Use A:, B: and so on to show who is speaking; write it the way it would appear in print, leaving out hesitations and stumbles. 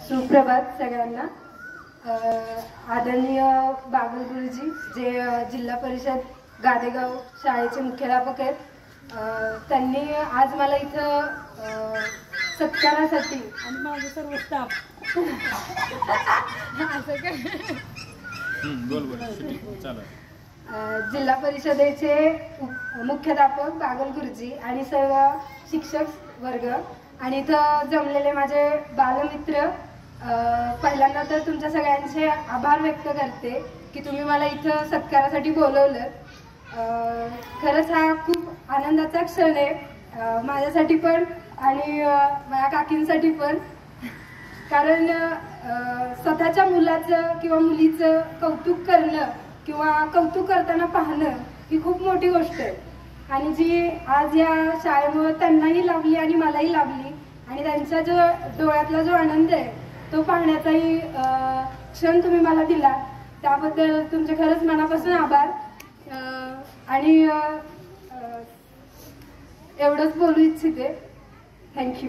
A: सुप्रभात सगळ्यांना। आदरणीय बागुल गुरुजी जे जिल्हा परिषद गादेगाव शाळेचे मुख्याध्यापक आहेत, त्यांनी आज मला इथं सत्कारासाठी
B: आणि माझं सर्व स्टाफ असं काय
A: जिल्हा परिषदेचे मुख्याध्यापक बागुल गुरुजी आणि सर्व शिक्षक वर्ग आणि इथं जमलेले माझे बालमित्र, पहिल्यांदा तर तुमच्या सगळ्यांचे आभार व्यक्त करते की तुम्ही मला इथं सत्कारासाठी बोलवलं। खरंच हा खूप आनंदाचा क्षण आहे माझ्यासाठी पण आणि माझ्या काकींसाठी पण, कारण स्वतःच्या मुलाचं किंवा मुलीचं कौतुक करणं किंवा कौतुक करताना पाहणं ही खूप मोठी गोष्ट आहे आणि जी आज या शाळेमुळे त्यांनाही लाभली आणि मलाही लाभली आणि त्यांचा जो डोळ्यातला जो आनंद आहे तो पाहण्याचाही क्षण तुम्ही मला दिला, त्याबद्दल तुमचे खरंच मनापासून आभार। आणि एवढंच बोलू इच्छिते। थँक्यू।